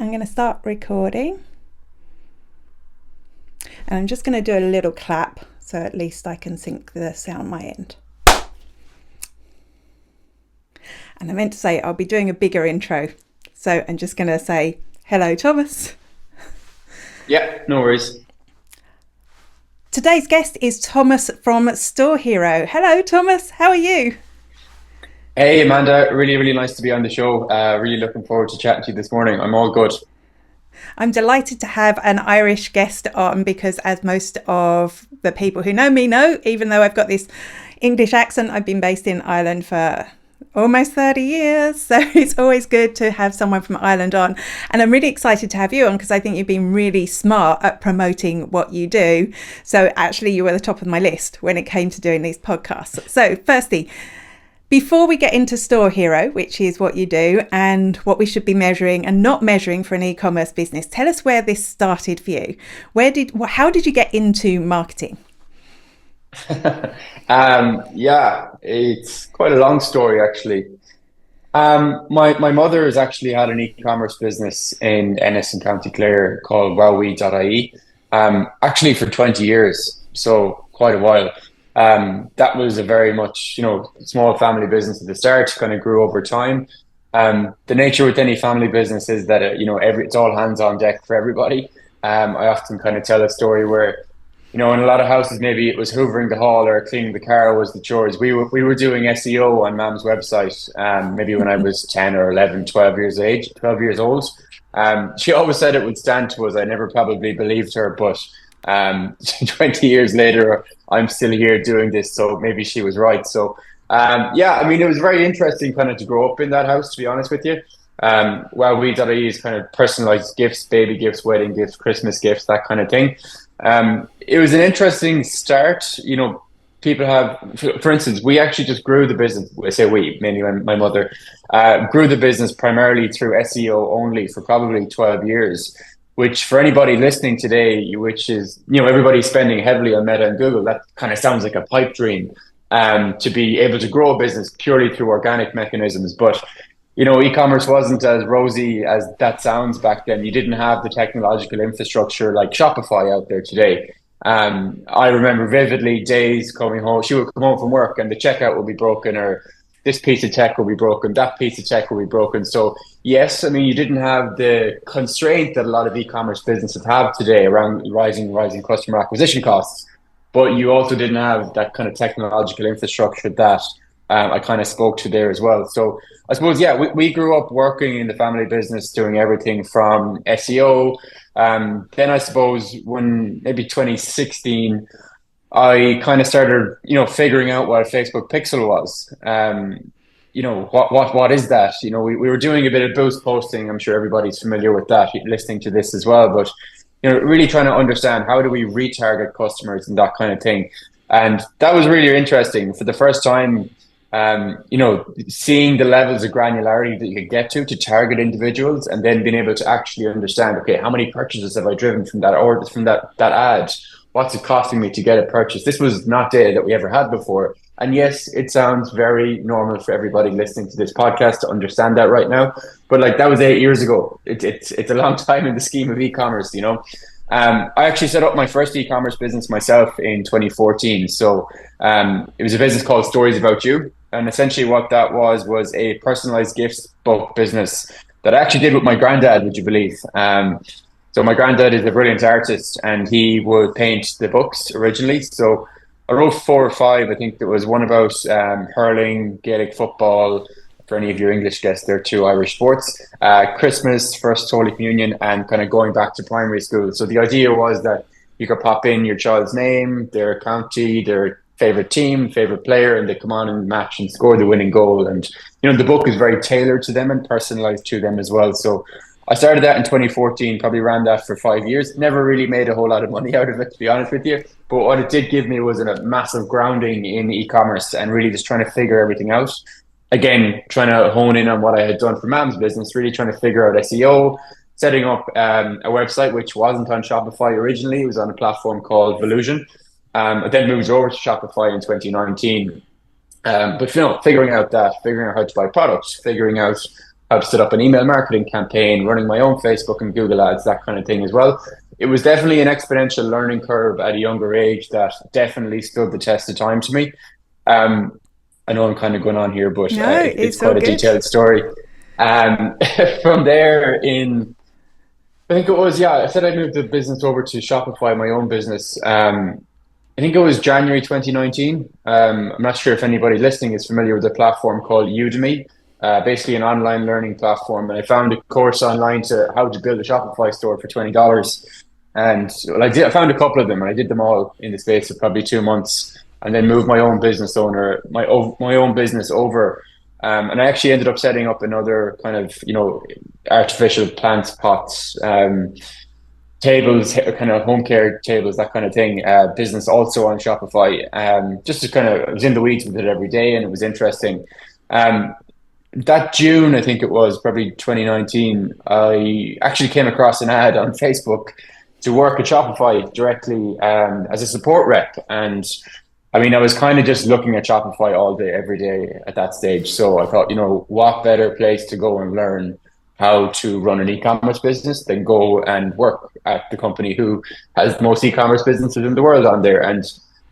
I'm going to start recording, and I'm just going to do a little clap so at least I can sync the sound my end. And I meant to say I'll be doing a bigger intro, so I'm just going to say hello, Thomas. Yeah, no worries. Today's guest is Thomas from StoreHero. Hello, Thomas. How are you? Hey, Amanda, really, really nice to be on the show. Really looking forward to chatting to you this morning. I'm all good. I'm delighted to have an Irish guest on because, as most of the people who know me know, even though I've got this English accent, I've been based in Ireland for almost 30 years. So it's always good to have someone from Ireland on. And I'm really excited to have you on because I think you've been really smart at promoting what you do. So actually, you were the top of my list when it came to doing these podcasts. So firstly, before we get into StoreHero, which is what you do and what we should be measuring and not measuring for an e-commerce business, tell us where this started for you. How did you get into marketing? Yeah, it's quite a long story actually. My mother has actually had an e-commerce business in Ennis in County Clare called wowee.ie, actually for 20 years, so quite a while. That was a very much, small family business at the start, kind of grew over time. The nature with any family business is that, it's all hands on deck for everybody. I often kind of tell a story where in a lot of houses, maybe it was hoovering the hall or cleaning the car was the chores. We were doing SEO on Mam's website, maybe when I was 10 or 11, 12 years old. She always said it would stand to us. I never probably believed her, but 20 years later, I'm still here doing this. So maybe she was right. So yeah, I mean, it was very interesting kind of to grow up in that house, to be honest with you. We.ie is kind of personalized gifts, baby gifts, wedding gifts, Christmas gifts, that kind of thing. It was an interesting start. People have, for instance, we actually just grew the business. I say we, mainly my mother, grew the business primarily through SEO only for probably 12 years, which for anybody listening today, which is, everybody's spending heavily on Meta and Google, that kind of sounds like a pipe dream, to be able to grow a business purely through organic mechanisms. But e-commerce wasn't as rosy as that sounds back then. You didn't have the technological infrastructure like Shopify out there today. I remember vividly days coming home. She would come home from work and the checkout would be broken, or this piece of tech will be broken, that piece of tech will be broken. So yes, I mean, you didn't have the constraint that a lot of e-commerce businesses have today around rising customer acquisition costs, but you also didn't have that kind of technological infrastructure that I kind of spoke to there as well. So I suppose, yeah, we grew up working in the family business, doing everything from SEO. Then I suppose when maybe 2016, I kind of started, figuring out what a Facebook pixel was. What is that? We were doing a bit of boost posting. I'm sure everybody's familiar with that, listening to this as well. But really trying to understand how do we retarget customers and that kind of thing. And that was really interesting. For the first time, seeing the levels of granularity that you could get to target individuals, and then being able to actually understand, okay, how many purchases have I driven from that order, from that ad? What's it costing me to get a purchase? This was not data that we ever had before. And yes, it sounds very normal for everybody listening to this podcast to understand that right now. But like that was 8 years ago. It's a long time in the scheme of e-commerce. I actually set up my first e-commerce business myself in 2014. So it was a business called Stories About You. And essentially what that was a personalized gifts book business that I actually did with my granddad, would you believe? So my granddad is a brilliant artist and he would paint the books originally. So I wrote 4 or 5. I think there was one about hurling, Gaelic football, for any of your English guests, there are 2 Irish sports, Christmas, First Holy Communion, and kind of going back to primary school. So the idea was that you could pop in your child's name, their county, their favorite team, favorite player, and they come on and match and score the winning goal. And, the book is very tailored to them and personalized to them as well. So I started that in 2014, probably ran that for 5 years. Never really made a whole lot of money out of it, to be honest with you. But what it did give me was a massive grounding in e-commerce and really just trying to figure everything out. Again, trying to hone in on what I had done for Mam's business, really trying to figure out SEO, setting up a website which wasn't on Shopify originally. It was on a platform called Volusion. It then moved over to Shopify in 2019. But figuring out how to buy products, figuring out I've set up an email marketing campaign, running my own Facebook and Google ads, that kind of thing as well. It was definitely an exponential learning curve at a younger age that definitely stood the test of time to me. Um, I know I'm kind of going on here, but No, it's it's all quite a good. detailed story. Um, from there, I think it was, yeah, I said I moved the business over to Shopify, my own business. I think it was January 2019. I'm not sure if anybody listening is familiar with a platform called Udemy, basically an online learning platform. And I found a course online to how to build a Shopify store for $20. And well, I found a couple of them, and I did them all in the space of probably 2 months, and then moved my own business over. And I actually ended up setting up another kind of, artificial plants pots, tables, kind of home care tables, that kind of thing, business also on Shopify. Just to kind of, I was in the weeds with it every day, and it was interesting. Um, that June, I think it was probably 2019, I actually came across an ad on Facebook to work at Shopify directly, as a support rep. And I mean, I was kind of just looking at Shopify all day, every day at that stage. So I thought, what better place to go and learn how to run an e-commerce business than go and work at the company who has the most e-commerce businesses in the world on there. And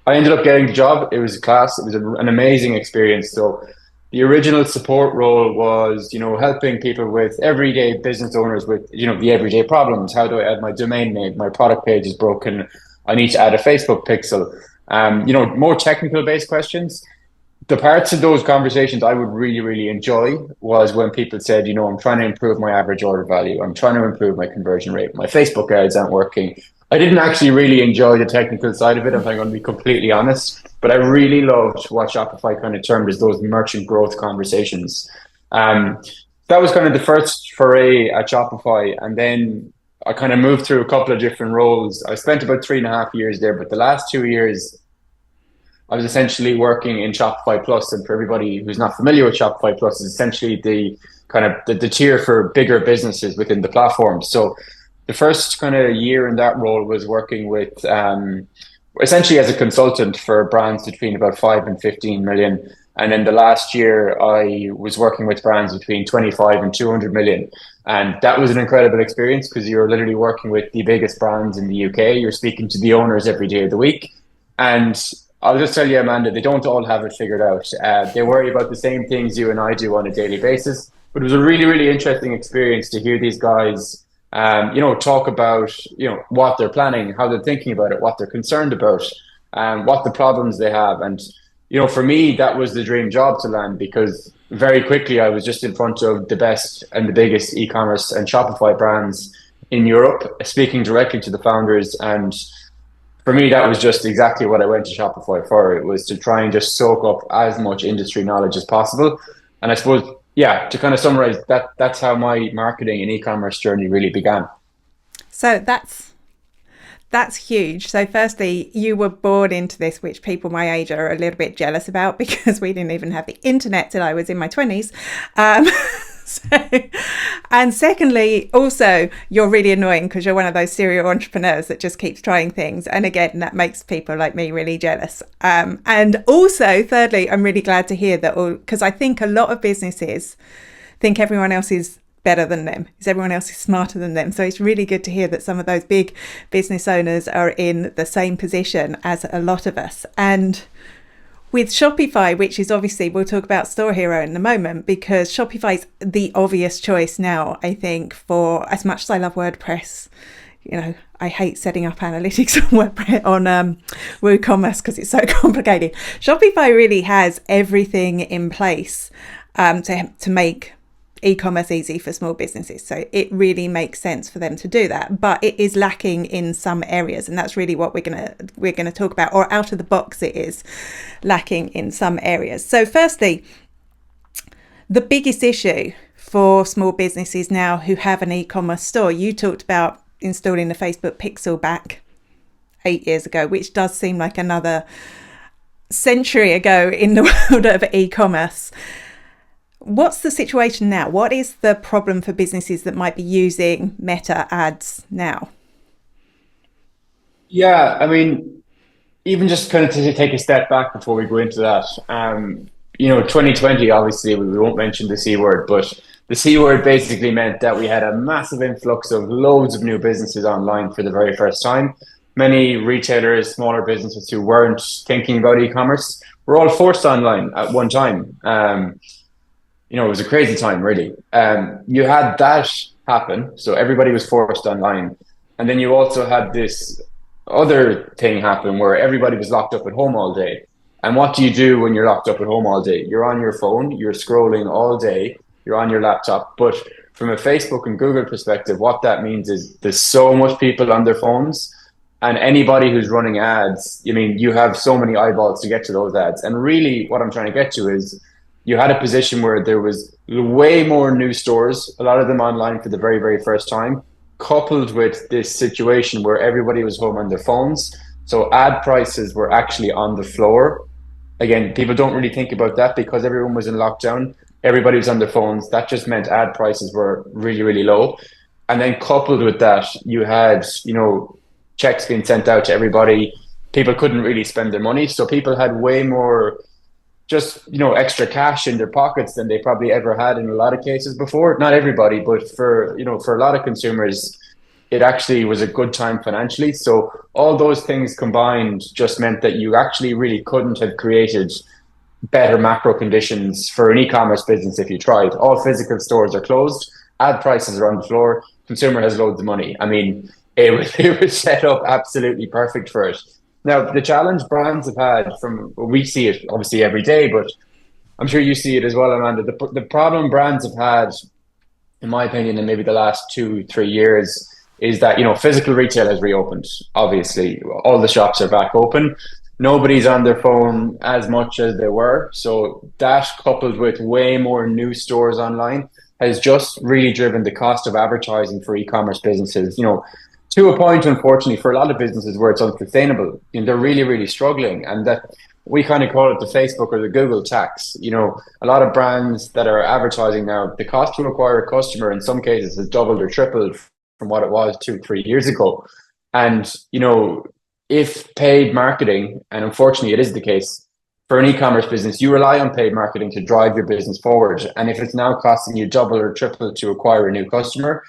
I ended up getting the job. It was a class. It was an amazing experience. So the original support role was, helping people with everyday business owners with, the everyday problems. How do I add my domain name? My product page is broken. I need to add a Facebook pixel. More technical based questions. The parts of those conversations I would really, really enjoy was when people said, I'm trying to improve my average order value. I'm trying to improve my conversion rate. My Facebook ads aren't working. I didn't actually really enjoy the technical side of it, if I'm going to be completely honest. But I really loved what Shopify kind of termed as those merchant growth conversations. Um, that was kind of the first foray at Shopify. And then I kind of moved through a couple of different roles. I spent about 3.5 years there, but the last 2 years, I was essentially working in Shopify Plus. And for everybody who's not familiar with Shopify Plus, is essentially the kind of the tier for bigger businesses within the platform. So the first kind of year in that role was working with, essentially as a consultant for brands between about 5 and 15 million. And then the last year I was working with brands between 25 and 200 million. And that was an incredible experience because you're literally working with the biggest brands in the UK. You're speaking to the owners every day of the week. And I'll just tell you, Amanda, they don't all have it figured out. They worry about the same things you and I do on a daily basis. But it was a really, really interesting experience to hear these guys, talk about, what they're planning, how they're thinking about it, what they're concerned about, what the problems they have. And, for me, that was the dream job to land because very quickly I was just in front of the best and the biggest e-commerce and Shopify brands in Europe, speaking directly to the founders. And for me, that was just exactly what I went to Shopify for. It was to try and just soak up as much industry knowledge as possible. And I suppose, yeah, to kind of summarize that's how my marketing and e-commerce journey really began. So that's huge. So firstly, you were born into this, which people my age are a little bit jealous about because we didn't even have the internet till I was in my 20s. So, and secondly, also, you're really annoying because you're one of those serial entrepreneurs that just keeps trying things. And again, that makes people like me really jealous. And also, thirdly, I'm really glad to hear that, because I think a lot of businesses think everyone else is better than them, is everyone else is smarter than them. So it's really good to hear that some of those big business owners are in the same position as a lot of us. And with Shopify, which is obviously, we'll talk about StoreHero in a moment, because Shopify's the obvious choice now, I think, for as much as I love WordPress. I hate setting up analytics on WordPress, on WooCommerce because it's so complicated. Shopify really has everything in place to make e-commerce easy for small businesses. So it really makes sense for them to do that, but it is lacking in some areas, and that's really what we're gonna talk about. Or out of the box, it is lacking in some areas. So firstly, the biggest issue for small businesses now who have an e-commerce store, you talked about installing the Facebook pixel back 8 years ago, which does seem like another century ago in the world of e-commerce. What's the situation now? What is the problem for businesses that might be using Meta ads now? Yeah, I mean, even just kind of to take a step back before we go into that, 2020, obviously, we won't mention the C word, but the C word basically meant that we had a massive influx of loads of new businesses online for the very first time. Many retailers, smaller businesses who weren't thinking about e-commerce were all forced online at one time. It was a crazy time, really. You had that happen, so everybody was forced online, and then you also had this other thing happen where everybody was locked up at home all day. And what do you do when you're locked up at home all day? You're on your phone, you're scrolling all day, you're on your laptop. But from a Facebook and Google perspective, what that means is there's so much people on their phones, and anybody who's running ads, you have so many eyeballs to get to those ads. And really, what I'm trying to get to is you had a position where there was way more new stores, a lot of them online for the very, very first time, coupled with this situation where everybody was home on their phones. So ad prices were actually on the floor. Again, people don't really think about that because everyone was in lockdown. Everybody was on their phones. That just meant ad prices were really, really low. And then coupled with that, you had, checks being sent out to everybody. People couldn't really spend their money. So people had way more just, extra cash in their pockets than they probably ever had in a lot of cases before. Not everybody, but for a lot of consumers, it actually was a good time financially. So all those things combined just meant that you actually really couldn't have created better macro conditions for an e-commerce business if you tried. All physical stores are closed, ad prices are on the floor, consumer has loads of money. It was set up absolutely perfect for it. Now, the challenge brands have had we see it obviously every day, but I'm sure you see it as well, Amanda. The problem brands have had, in my opinion, in maybe the last 2-3 years, is that, physical retail has reopened. Obviously, all the shops are back open. Nobody's on their phone as much as they were. So that, coupled with way more new stores online, has just really driven the cost of advertising for e-commerce businesses, to a point, unfortunately, for a lot of businesses where it's unsustainable. They're really, really struggling. And that we kind of call it the Facebook or the Google tax. A lot of brands that are advertising now, the cost to acquire a customer in some cases has doubled or tripled from what it was 2-3 years ago. And, if paid marketing, and unfortunately it is the case, for an e-commerce business, you rely on paid marketing to drive your business forward. And if it's now costing you double or triple to acquire a new customer,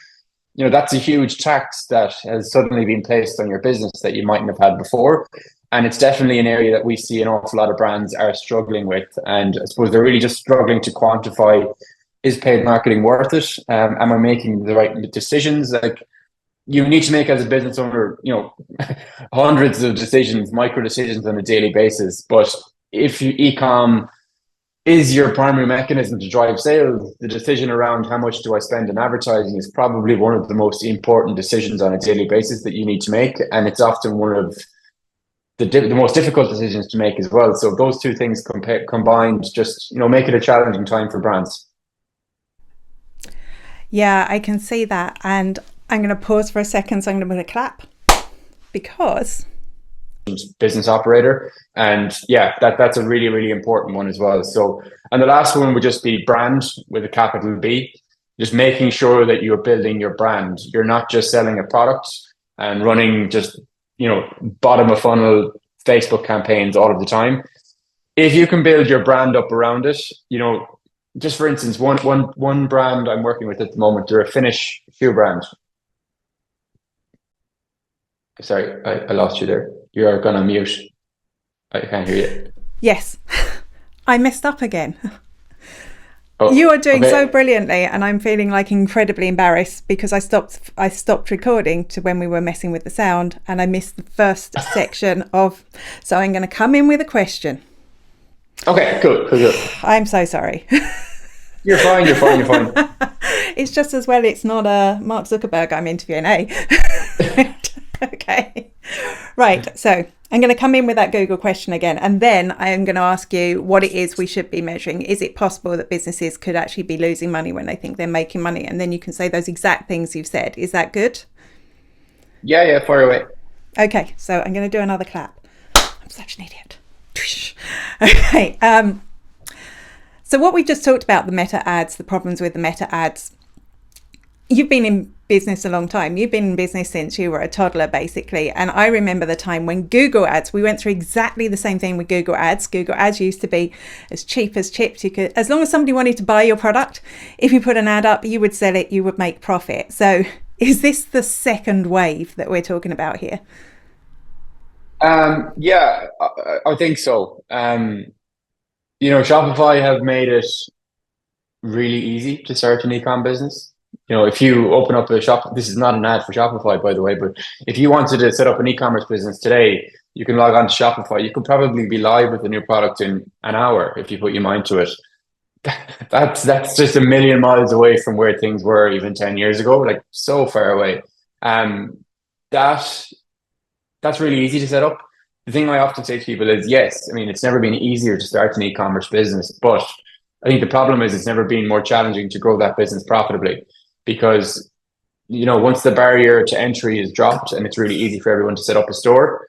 that's a huge tax that has suddenly been placed on your business that you mightn't have had before. And it's definitely an area that we see an awful lot of brands are struggling with. And I suppose they're really just struggling to quantify, is paid marketing worth it? Am I making the right decisions? Like, you need to make as a business owner, hundreds of decisions, micro decisions on a daily basis. But if e-com is your primary mechanism to drive sales, the decision around how much do I spend on advertising is probably one of the most important decisions on a daily basis that you need to make. And it's often one of the most difficult decisions to make as well. So those two things combined just, make it a challenging time for brands. Yeah, I can see that. And I'm going to pause for a second. So I'm going to put a clap because business operator. And yeah, that's a really, really important one as well. So, and the last one would just be brand with a capital B, just making sure that you're building your brand. You're not just selling a product and running just, bottom of funnel Facebook campaigns all of the time. If you can build your brand up around it, just for instance, one brand I'm working with at the moment, they're a Finnish shoe brand. Sorry, I lost you there. You're gonna mute. I can't hear you. Yes, I messed up again. Oh, you are doing okay. so brilliantly, and I'm feeling like incredibly embarrassed because I stopped recording to when we were messing with the sound, and I missed the first section of. So I'm going to come in with a question. Okay, cool. I'm so sorry. You're fine. It's just as well it's not Mark Zuckerberg I'm interviewing, eh? Okay. Right. So I'm going to come in with that Google question again, and then I'm going to ask you what it is we should be measuring. Is it possible that businesses could actually be losing money when they think they're making money? And then you can say those exact things you've said. Is that good? Yeah, fire away. Okay. So I'm going to do another clap. I'm such an idiot. Okay. So what we just talked about, the meta ads, the problems with the meta ads. You've been in business a long time. You've been in business since you were a toddler, basically. And I remember the time when Google Ads, we went through exactly the same thing with Google Ads. Google Ads used to be as cheap as chips. You could, as long as somebody wanted to buy your product, if you put an ad up, you would sell it, you would make profit. So is this the second wave that we're talking about here? Yeah, I think so. Shopify have made it really easy to start an ecom business. If you open up a shop, this is not an ad for Shopify, by the way, but if you wanted to set up an e-commerce business today, you can log on to Shopify. You could probably be live with a new product in an hour if you put your mind to it. That's just a million miles away from where things were even 10 years ago, like so far away. Um, that that's really easy to set up. The thing I often say to people is, yes, I mean, it's never been easier to start an e-commerce business, but I think the problem is it's never been more challenging to grow that business profitably because, once the barrier to entry is dropped and it's really easy for everyone to set up a store,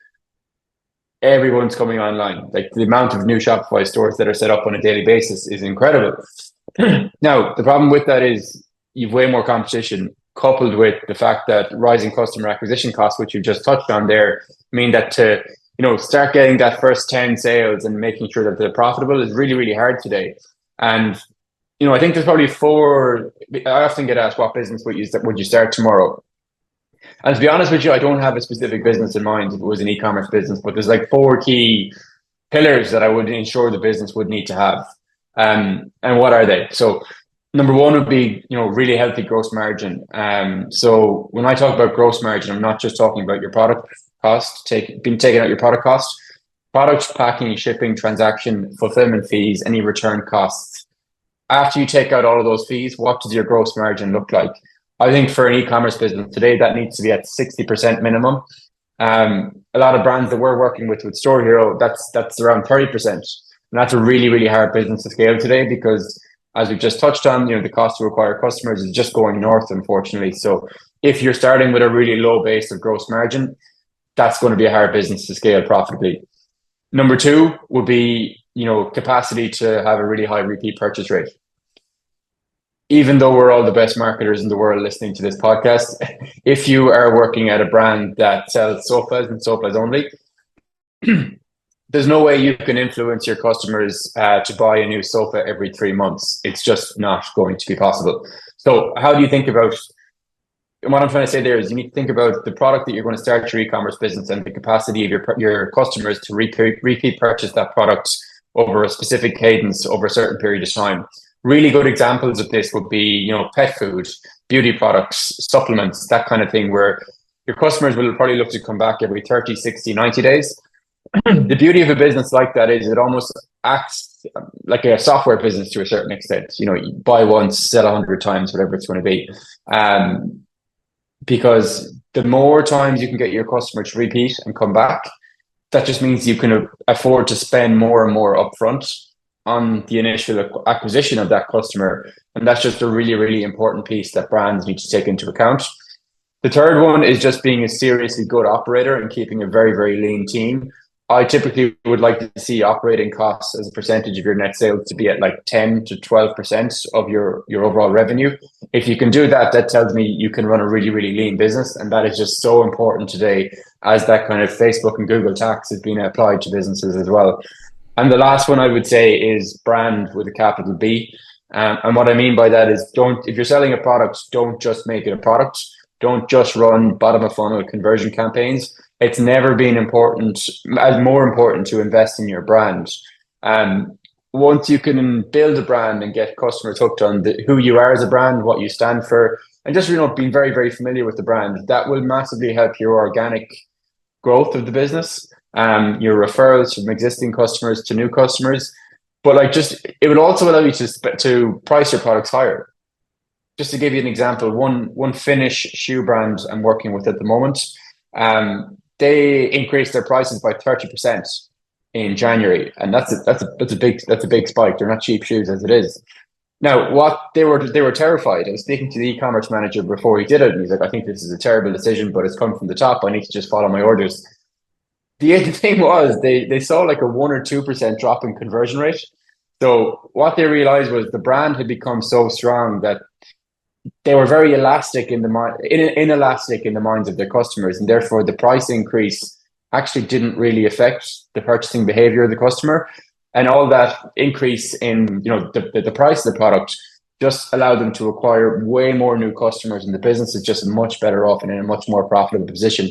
everyone's coming online. Like the amount of new Shopify stores that are set up on a daily basis is incredible. Now, the problem with that is you've way more competition, coupled with the fact that rising customer acquisition costs, which you just touched on there, mean that to start getting that first 10 sales and making sure that they're profitable is really, really hard today. And I think there's probably four. I often get asked, what business would you start tomorrow? And to be honest with you, I don't have a specific business in mind if it was an e-commerce business, but there's like four key pillars that I would ensure the business would need to have. And what are they? So number one would be, really healthy gross margin. So when I talk about gross margin, I'm not just talking about your product cost, taking out your product cost, product packing, shipping, transaction, fulfillment fees, any return costs. After you take out all of those fees, what does your gross margin look like? I think for an e-commerce business today, that needs to be at 60% minimum. A lot of brands that we're working with StoreHero, that's around 30%. And that's a really, really hard business to scale today because as we've just touched on, the cost to acquire customers is just going north, unfortunately. So if you're starting with a really low base of gross margin, that's going to be a hard business to scale profitably. Number two would be, capacity to have a really high repeat purchase rate. Even though we're all the best marketers in the world listening to this podcast, if you are working at a brand that sells sofas and sofas only, there's no way you can influence your customers to buy a new sofa every 3 months. It's just not going to be possible. So how do you think about, what I'm trying to say there is you need to think about the product that you're going to start your e-commerce business and the capacity of your customers to repeat purchase that product over a specific cadence over a certain period of time. Really good examples of this would be, pet food, beauty products, supplements, that kind of thing, where your customers will probably look to come back every 30, 60, 90 days. The beauty of a business like that is it almost acts like a software business to a certain extent. You buy once, sell 100 times, whatever it's going to be. Because the more times you can get your customer to repeat and come back, that just means you can afford to spend more and more upfront on the initial acquisition of that customer. And that's just a really, really important piece that brands need to take into account. The third one is just being a seriously good operator and keeping a very, very lean team. I typically would like to see operating costs as a percentage of your net sales to be at like 10 to 12% of your overall revenue. If you can do that, that tells me you can run a really, really lean business. And that is just so important today as that kind of Facebook and Google tax is being applied to businesses as well. And the last one I would say is brand with a capital B. And what I mean by that is if you're selling a product, don't just make it a product. Don't just run bottom of funnel conversion campaigns. It's never been more important to invest in your brand. Once you can build a brand and get customers hooked on who you are as a brand, what you stand for, and just being very, very familiar with the brand, that will massively help your organic growth of the business. Your referrals from existing customers to new customers, but it would also allow you to price your products higher. Just to give you an example, one Finnish shoe brand I'm working with at the moment, they increased their prices by 30% in January, and that's a big spike. They're not cheap shoes as it is. Now, what they were terrified. I was speaking to the e-commerce manager before he did it, and he's like, "I think this is a terrible decision, but it's come from the top. I need to just follow my orders." The thing was they saw like a 1 or 2% drop in conversion rate. So what they realized was the brand had become so strong that they were very elastic in the inelastic in the minds of their customers, and therefore the price increase actually didn't really affect the purchasing behavior of the customer. And all that increase in the price of the product just allowed them to acquire way more new customers, and the business is just much better off and in a much more profitable position.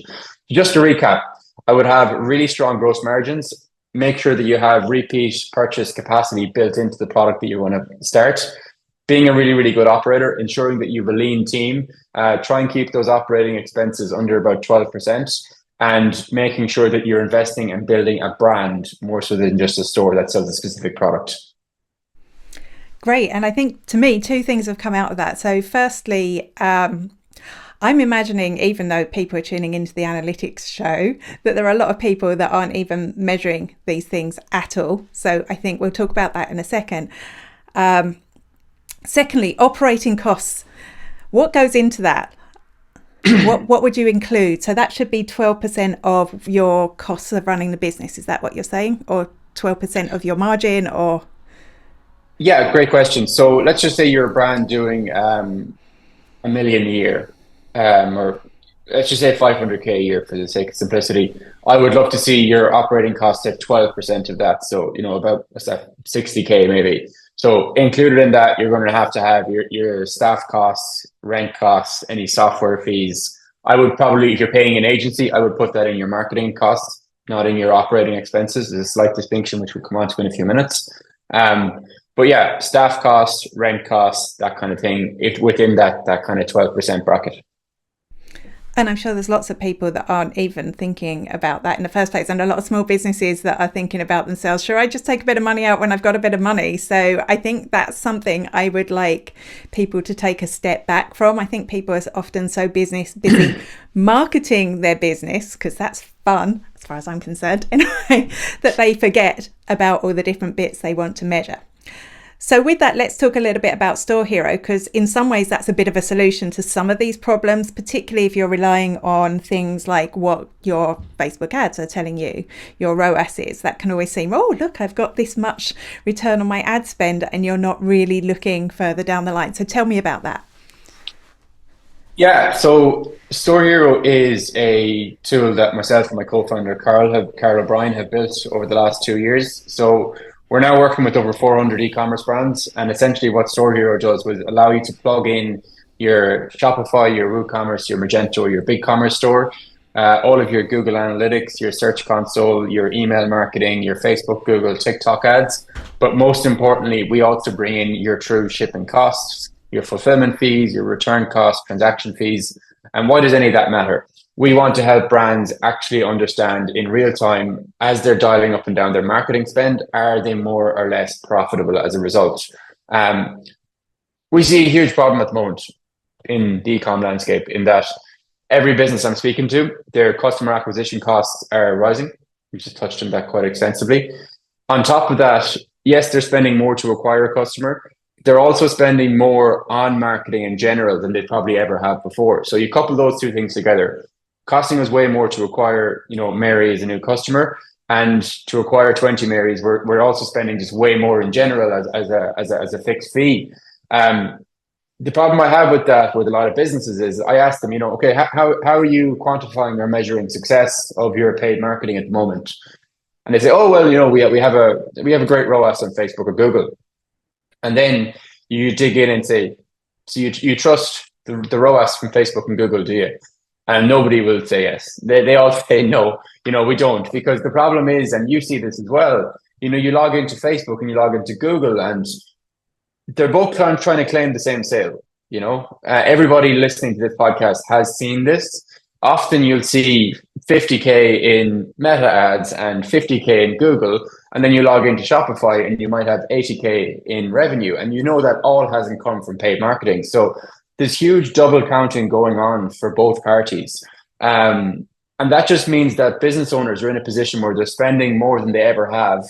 Just to recap, I would have really strong gross margins. Make sure that you have repeat purchase capacity built into the product that you want to start. Being a really, really good operator, ensuring that you have a lean team, try and keep those operating expenses under about 12%, and making sure that you're investing and building a brand more so than just a store that sells a specific product. Great. And I think, to me, two things have come out of that. So firstly, I'm imagining, even though people are tuning into the analytics show, that there are a lot of people that aren't even measuring these things at all. So I think we'll talk about that in a second. Secondly, operating costs. What goes into that? What would you include? So that should be 12% of your costs of running the business. Is that what you're saying? Or 12% of your margin? Or Yeah, great question. So let's just say you're a brand doing $1 million a year, or let's just say 500K a year for the sake of simplicity. I would love to see your operating costs at 12% of that. So, about what's that, 60K maybe. So included in that, you're going to have your staff costs, rent costs, any software fees. I would probably, if you're paying an agency, I would put that in your marketing costs, not in your operating expenses. There's a slight distinction, which we'll come on to in a few minutes. But yeah, staff costs, rent costs, that kind of thing, within that kind of 12% bracket. And I'm sure there's lots of people that aren't even thinking about that in the first place, and a lot of small businesses that are thinking about themselves. Sure, I just take a bit of money out when I've got a bit of money. So I think that's something I would like people to take a step back from. I think people are often so busy marketing their business, because that's fun as far as I'm concerned, anyway, that they forget about all the different bits they want to measure. So with that, let's talk a little bit about StoreHero, because in some ways that's a bit of a solution to some of these problems, particularly if you're relying on things like what your Facebook ads are telling you, your ROAS is. That can always seem, oh, look, I've got this much return on my ad spend, and you're not really looking further down the line. So tell me about that. Yeah, so StoreHero is a tool that myself and my co-founder Carl O'Brien have built over the last 2 years. So we're now working with over 400 e-commerce brands, and essentially what StoreHero does was allow you to plug in your Shopify, your WooCommerce, your Magento, your BigCommerce store, all of your Google Analytics, your Search Console, your email marketing, your Facebook, Google, TikTok ads. But most importantly, we also bring in your true shipping costs, your fulfillment fees, your return costs, transaction fees. And why does any of that matter? We want to help brands actually understand in real time, as they're dialing up and down their marketing spend, are they more or less profitable as a result? We see a huge problem at the moment in the e-com landscape, in that every business I'm speaking to, their customer acquisition costs are rising. We just touched on that quite extensively. On top of that, yes, they're spending more to acquire a customer. They're also spending more on marketing in general than they probably ever have before. So you couple those two things together, costing us way more to acquire, Mary as a new customer, and to acquire 20 Marys, we're also spending just way more in general as a fixed fee. The problem I have with that with a lot of businesses is I ask them, okay, how are you quantifying or measuring success of your paid marketing at the moment? And they say, oh, well, we have a great ROAS on Facebook or Google. And then you dig in and say, so you trust the ROAS from Facebook and Google, do you? And nobody will say yes. They all say no, we don't. Because the problem is, and you see this as well, you log into Facebook and you log into Google, and they're both trying to claim the same sale. Everybody listening to this podcast has seen this. Often you'll see 50K in Meta ads and 50K in Google, and then you log into Shopify and you might have 80K in revenue. And that all hasn't come from paid marketing. So there's huge double counting going on for both parties. And that just means that business owners are in a position where they're spending more than they ever have.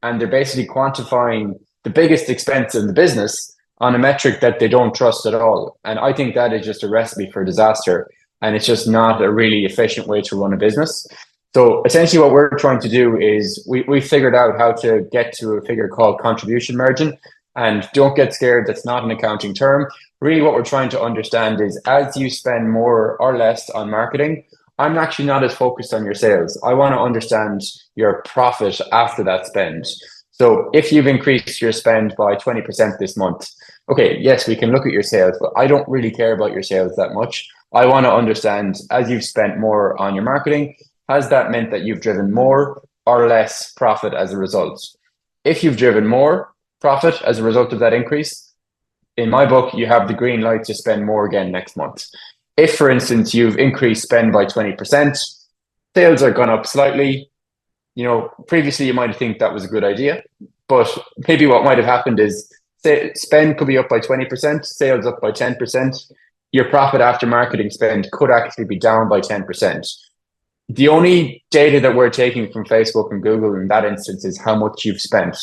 And they're basically quantifying the biggest expense in the business on a metric that they don't trust at all. And I think that is just a recipe for disaster. And it's just not a really efficient way to run a business. So essentially what we're trying to do is we figured out how to get to a figure called contribution margin. And don't get scared, that's not an accounting term. really what we're trying to understand is as you spend more or less on marketing, I'm actually not as focused on your sales. I want to understand your profit after that spend. So if you've increased your spend by 20% this month, okay, yes, we can look at your sales, but I don't really care about your sales that much. I want to understand as you've spent more on your marketing, has that meant that you've driven more or less profit as a result? If you've driven more profit as a result of that increase, in my book, you have the green light to spend more again next month. If, for instance, you've increased spend by 20%, sales are gone up slightly. Previously you might think that was a good idea, but maybe what might have happened is spend could be up by 20%, sales up by 10%. Your profit after marketing spend could actually be down by 10%. The only data that we're taking from Facebook and Google in that instance is how much you've spent.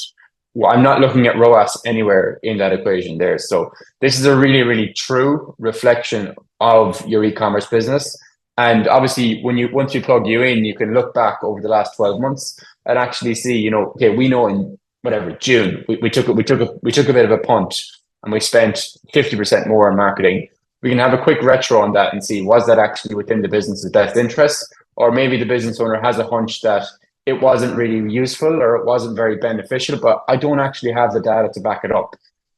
Well, I'm not looking at ROAS anywhere in that equation there. So this is a really, really true reflection of your e-commerce business. And obviously, once we plug you in, you can look back over the last 12 months and actually see, okay, we know in whatever June we took a bit of a punt and we spent 50% more on marketing. We can have a quick retro on that and see, was that actually within the business's best interest, or maybe the business owner has a hunch that it wasn't really useful or it wasn't very beneficial, but I don't actually have the data to back it up.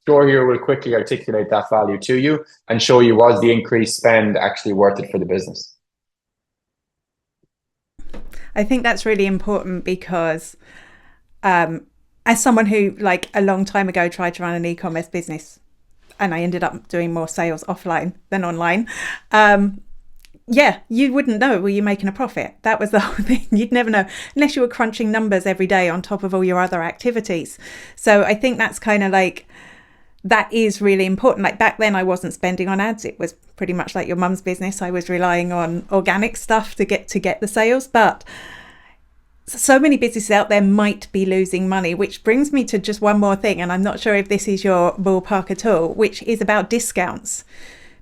StoreHero will quickly articulate that value to you and show you, was the increased spend actually worth it for the business? I think that's really important because as someone who, like, a long time ago tried to run an e-commerce business and I ended up doing more sales offline than online, yeah, you wouldn't know, were you making a profit? That was the whole thing. You'd never know unless you were crunching numbers every day on top of all your other activities. So I think that's kind of like, that is really important. Like back then I wasn't spending on ads. It was pretty much like your mum's business. I was relying on organic stuff to get the sales. But so many businesses out there might be losing money, which brings me to just one more thing. And I'm not sure if this is your ballpark at all, which is about discounts.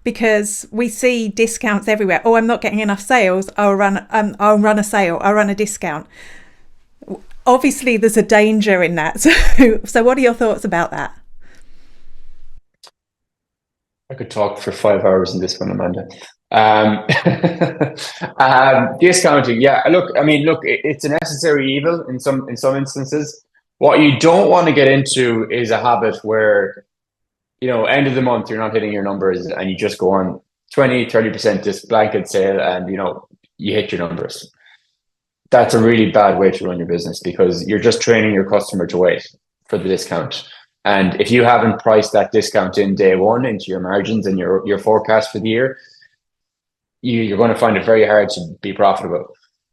Because we see discounts everywhere. Oh, I'm not getting enough sales. I'll run a sale. I'll run a discount. Obviously, there's a danger in that. So what are your thoughts about that? I could talk for 5 hours in this one, Amanda. Discounting, yeah. Look, it's a necessary evil in some instances. What you don't want to get into is a habit where, end of the month, you're not hitting your numbers and you just go on 20-30% this blanket sale and, you hit your numbers. That's a really bad way to run your business because you're just training your customer to wait for the discount. And if you haven't priced that discount in day one into your margins and your forecast for the year, you're going to find it very hard to be profitable.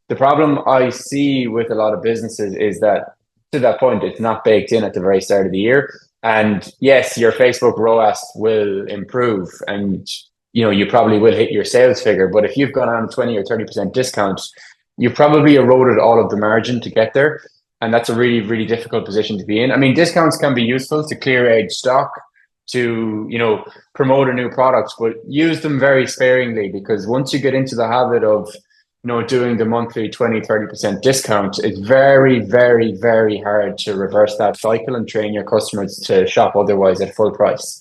The problem I see with a lot of businesses is that to that point, it's not baked in at the very start of the year. And yes, your Facebook ROAS will improve and you probably will hit your sales figure. But if you've gone on 20 or 30% discounts, you probably eroded all of the margin to get there. And that's a really, really difficult position to be in. Discounts can be useful to clear age stock, to, promote a new product, but use them very sparingly because once you get into the habit of, doing the monthly 20-30% discount, it's very, very, very hard to reverse that cycle and train your customers to shop otherwise at full price.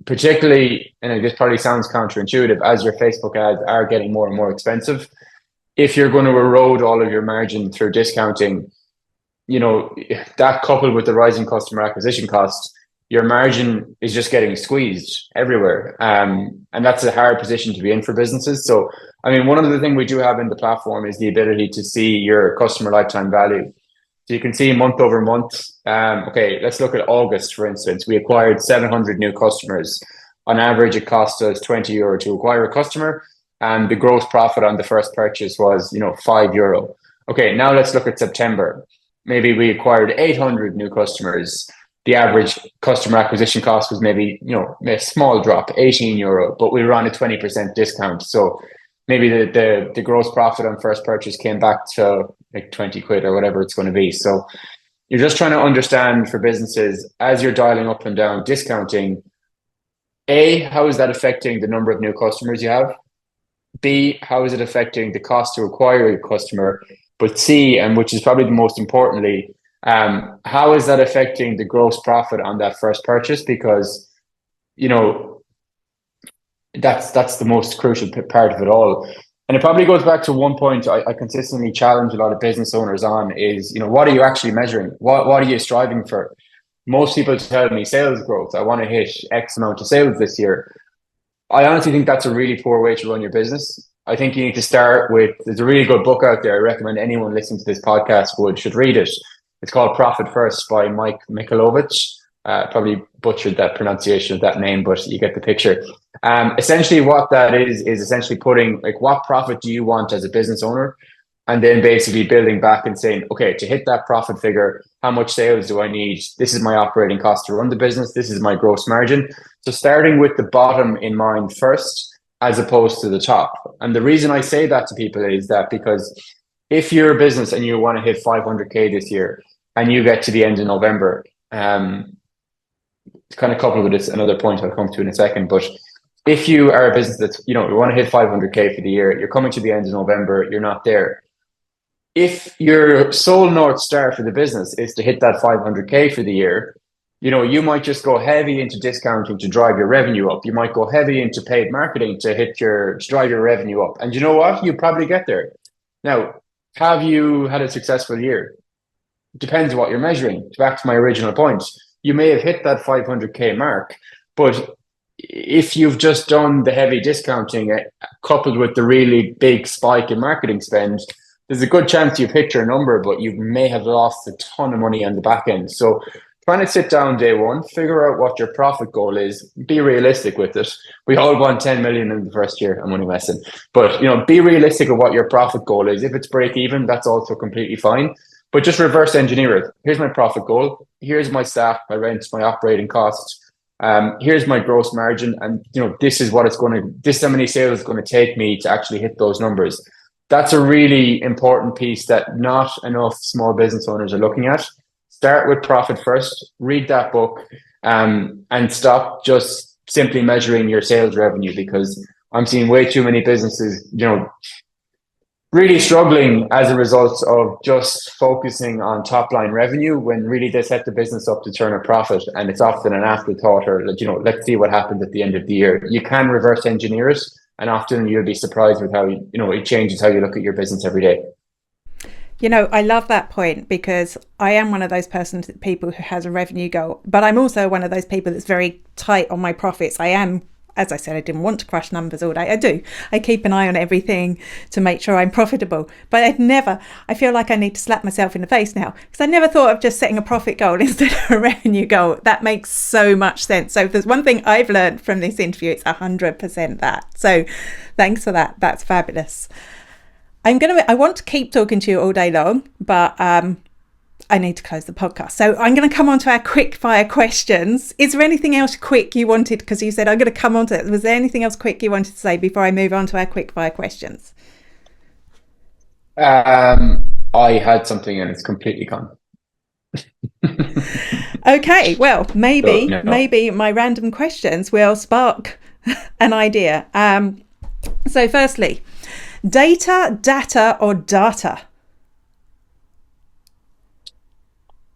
Particularly, and this probably sounds counterintuitive, as your Facebook ads are getting more and more expensive. If you're going to erode all of your margin through discounting, that coupled with the rising customer acquisition costs, your margin is just getting squeezed everywhere. And that's a hard position to be in for businesses. So, one of the things we do have in the platform is the ability to see your customer lifetime value. So you can see month over month. Okay, let's look at August, for instance. We acquired 700 new customers. On average, it cost us €20 to acquire a customer. And the gross profit on the first purchase was, €5. Okay, now let's look at September. Maybe we acquired 800 new customers. The average customer acquisition cost was maybe, a small drop, €18, but we were on a 20% discount. So maybe the gross profit on first purchase came back to like 20 quid or whatever it's going to be. So you're just trying to understand for businesses as you're dialing up and down discounting, A, how is that affecting the number of new customers you have? B, how is it affecting the cost to acquire a customer? But C, and which is probably the most importantly, how is that affecting the gross profit on that first purchase? Because, that's the most crucial part of it all. And it probably goes back to one point I consistently challenge a lot of business owners on is, what are you actually measuring? What are you striving for? Most people tell me sales growth. I want to hit X amount of sales this year. I honestly think that's a really poor way to run your business. I think you need to start with, there's a really good book out there. I recommend anyone listening to this podcast should read it. It's called Profit First by Mike Michalowicz. Probably butchered that pronunciation of that name, but you get the picture. Essentially what that is essentially putting like, what profit do you want as a business owner? And then basically building back and saying, okay, to hit that profit figure, how much sales do I need? This is my operating cost to run the business. This is my gross margin. So starting with the bottom in mind first, as opposed to the top. And the reason I say that to people is that because if you're a business and you want to hit 500K this year and you get to the end of November, it's kind of coupled with this another point I'll come to in a second, but if you are a business that's, you want to hit 500K for the year, you're coming to the end of November, you're not there. If your sole North Star for the business is to hit that 500K for the year, you might just go heavy into discounting to drive your revenue up. You might go heavy into paid marketing to drive your revenue up. And you know what? You probably get there. Now, have you had a successful year? Depends what you're measuring. Back to my original point. You may have hit that 500K mark, but if you've just done the heavy discounting coupled with the really big spike in marketing spend, there's a good chance you've hit your number, but you may have lost a ton of money on the back end. So trying to sit down day one, figure out what your profit goal is, be realistic with it. We all want 10 million in the first year. I'm only messing. But, be realistic with what your profit goal is. If it's break even, that's also completely fine. But just reverse engineer it. Here's my profit goal. Here's my staff, my rent, my operating costs. Here's my gross margin. And, this is how many sales it's going to take me to actually hit those numbers. That's a really important piece that not enough small business owners are looking at. Start with profit first, read that book, and stop just simply measuring your sales revenue, because I'm seeing way too many businesses, really struggling as a result of just focusing on top line revenue when really they set the business up to turn a profit, and it's often an afterthought, or let's see what happens at the end of the year. You can reverse engineer it, and often you'll be surprised with how it changes how you look at your business every day. I love that point, because I am one of those people who has a revenue goal, but I'm also one of those people that's very tight on my profits. I am, as I said, I didn't want to crush numbers all day. I do. I keep an eye on everything to make sure I'm profitable, but I feel like I need to slap myself in the face now, because I never thought of just setting a profit goal instead of a revenue goal. That makes so much sense. So if there's one thing I've learned from this interview, it's 100% that. So thanks for that. That's fabulous. I want to keep talking to you all day long, but I need to close the podcast. So I'm going to come on to our quick fire questions. Is there anything else quick you wanted? Because you said I'm going to come on to it. Was there anything else quick you wanted to say before I move on to our quick fire questions? I had something and it's completely gone. Okay, well, maybe my random questions will spark an idea. So firstly, data, or data?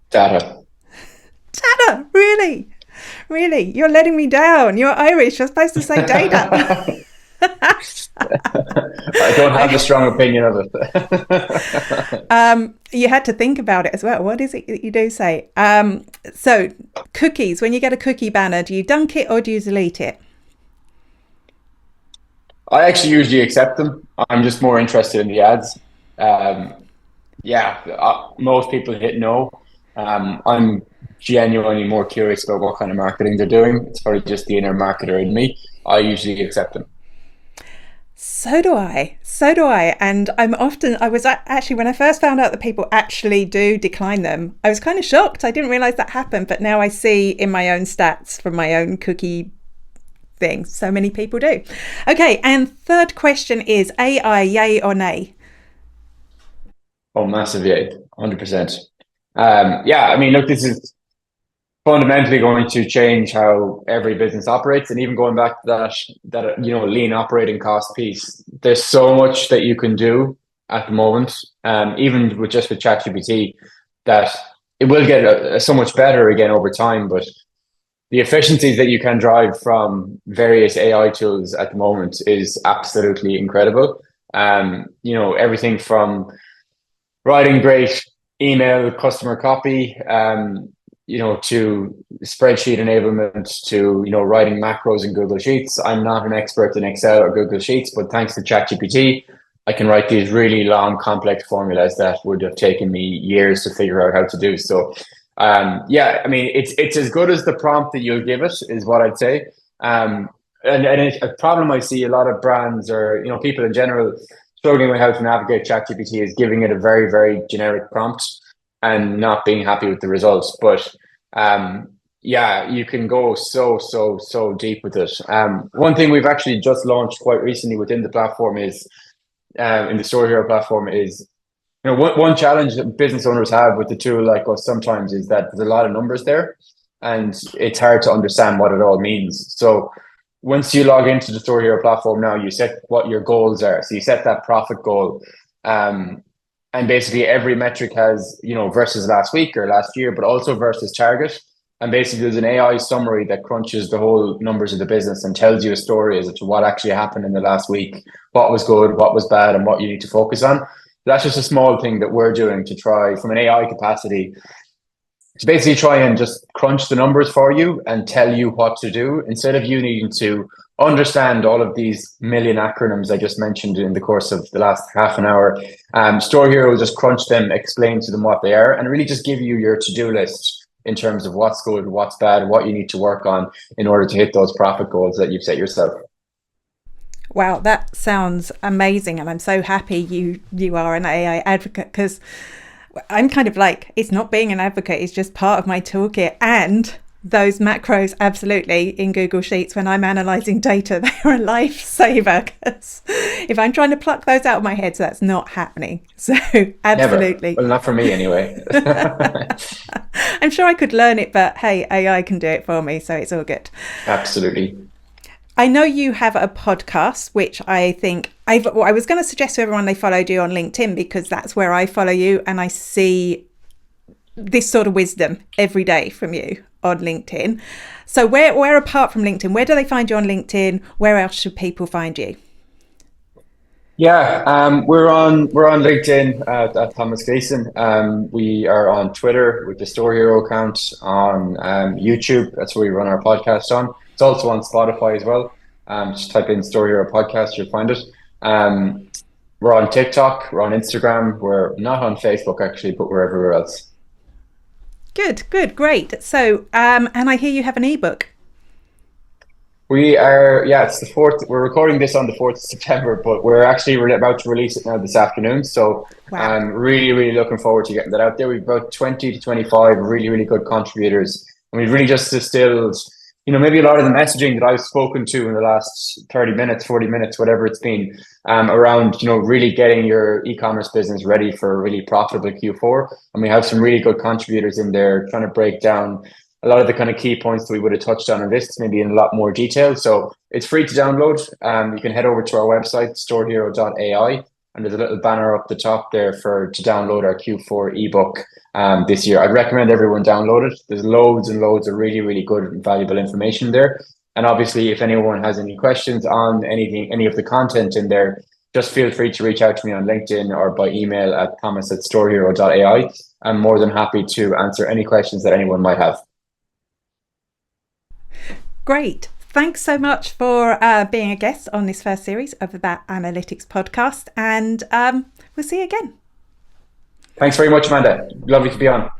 Data. Data, really? You're letting me down. You're Irish. You're supposed to say data. I don't have a strong opinion of it. You had to think about it as well. What is it that you do say? So cookies, when you get a cookie banner, do you dunk it or do you delete it? I actually usually accept them. I'm just more interested in the ads. Most people hit no. I'm genuinely more curious about what kind of marketing they're doing. It's probably just the inner marketer in me. I usually accept them. So do I. And I was actually, when I first found out that people actually do decline them, I was kind of shocked. I didn't realize that happened, but now I see in my own stats from my own cookie thing, so many people do. Okay, and third question is AI, yay or nay? Oh, massive yay, 100%. Look, this is fundamentally going to change how every business operates, and even going back to that lean operating cost piece, there's so much that you can do at the moment, even with ChatGPT, that it will get so much better again over time. But the efficiencies that you can drive from various AI tools at the moment is absolutely incredible. Everything from writing great email customer copy, to spreadsheet enablement, to, writing macros in Google Sheets. I'm not an expert in Excel or Google Sheets, but thanks to ChatGPT, I can write these really long, complex formulas that would have taken me years to figure out how to do. So, it's as good as the prompt that you'll give it, is what I'd say. A problem I see a lot of brands, or people in general, struggling with how to navigate ChatGPT is giving it a very, very generic prompt and not being happy with the results. But you can go so deep with it. One thing we've actually just launched quite recently within the platform is, in the StoreHero platform, is, one challenge that business owners have with the tool like us sometimes is that there's a lot of numbers there and it's hard to understand what it all means. So once you log into the StoreHero platform now, you set what your goals are. So you set that profit goal. And basically every metric has, versus last week or last year, but also versus target. And basically there's an AI summary that crunches the whole numbers of the business and tells you a story as to what actually happened in the last week, what was good, what was bad, and what you need to focus on. That's just a small thing that we're doing to try, from an AI capacity, to basically try and just crunch the numbers for you and tell you what to do, instead of you needing to understand all of these million acronyms I just mentioned in the course of the last half an hour. StoreHero will just crunch them, explain to them what they are, and really just give you your to-do list in terms of what's good, what's bad, what you need to work on in order to hit those profit goals that you've set yourself. Wow, that sounds amazing. And I'm so happy you are an AI advocate, because I'm kind of like, it's not being an advocate, it's just part of my toolkit. And those macros, absolutely, in Google Sheets, when I'm analysing data, they're a lifesaver, because if I'm trying to pluck those out of my head, so that's not happening. So absolutely. Never. Well, not for me anyway. I'm sure I could learn it, but hey, AI can do it for me, so it's all good. Absolutely. I know you have a podcast, which I think I was going to suggest to everyone they followed you on LinkedIn, because that's where I follow you and I see this sort of wisdom every day from you on LinkedIn. So where apart from LinkedIn, where do they find you on LinkedIn? Where else should people find you? Yeah, we're on LinkedIn at Thomas Gleeson. We are on Twitter with the StoreHero account, on YouTube. That's where we run our podcast on. It's also on Spotify as well. Just type in StoreHero podcast, you'll find it. We're on TikTok, we're on Instagram. We're not on Facebook actually, but we're everywhere else. Good, great. So, and I hear you have an ebook. We are, it's the 4th. We're recording this on the 4th of September, but we're about to release it now this afternoon. So wow. I'm really, really looking forward to getting that out there. We've about 20 to 25 really, really good contributors. And we've really just distilled, maybe a lot of the messaging that I've spoken to in the last 30 minutes, 40 minutes, whatever it's been, around, really getting your e-commerce business ready for a really profitable Q4. And we have some really good contributors in there trying to break down a lot of the kind of key points that we would have touched on in this, maybe in a lot more detail. So it's free to download. You can head over to our website, storehero.ai, and there's a little banner up the top there to download our Q4 ebook this year. I'd recommend everyone download it. There's loads and loads of really, really good and valuable information there. And obviously, if anyone has any questions on any of the content in there, just feel free to reach out to me on LinkedIn or by email at thomas@storehero.ai. I'm more than happy to answer any questions that anyone might have. Great. Thanks so much for being a guest on this first series of that Analytics podcast, and we'll see you again. Thanks very much, Amanda. Lovely to be on.